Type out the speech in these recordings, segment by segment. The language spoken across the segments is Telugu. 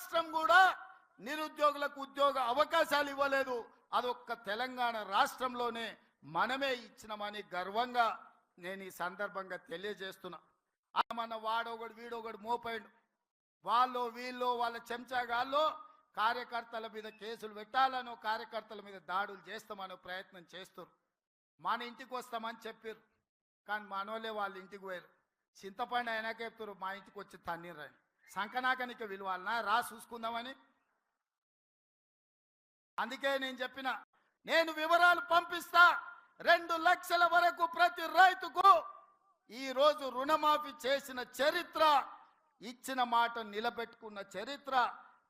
రాష్ట్రం కూడా నిరుద్యోగులకు ఉద్యోగ అవకాశాలు ఇవ్వలేదు. అదొక్క తెలంగాణ రాష్ట్రంలోనే మనమే ఇచ్చినామని గర్వంగా నేను ఈ సందర్భంగా తెలియజేస్తున్నా. మన వాడొకడు వీడొకడు మోపాడు, వాళ్ళు వీళ్ళు వాళ్ళ చెంచాగాల్లో కార్యకర్తల మీద కేసులు పెట్టాలనో కార్యకర్తల మీద దాడులు చేస్తామనో ప్రయత్నం చేస్తారు. మన ఇంటికి వస్తామని చెప్పారు, కానీ మనోళ్ళే వాళ్ళ ఇంటికి పోయారు. చింతపండు అయినాక చెప్తారు మా ఇంటికి వచ్చి తన్నీరని. సంకనాకనికి విలువాలనా రా చూసుకుందామని. అందుకే నేను చెప్పిన, నేను వివరాలు పంపిస్తా. 2 లక్షల వరకు ప్రతి రైతుకు ఈరోజు రుణమాఫీ చేసిన చరిత్ర, ఇచ్చిన మాట నిలబెట్టుకున్న చరిత్ర.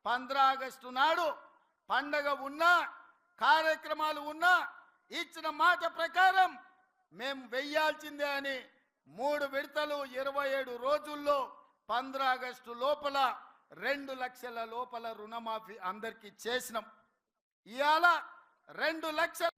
15 ఆగస్టు నాడు పండగ ఉన్నా కార్యక్రమాలు ఉన్నా ఇచ్చిన మాట ప్రకారం మేము వెయ్యాల్సిందే అని 3 విడతలు 27 రోజుల్లో 15 ఆగస్టు లోపల 2 లక్షల లోపల రుణమాఫీ అందరికీ చేసినాం. ఇవాళ 2 లక్షల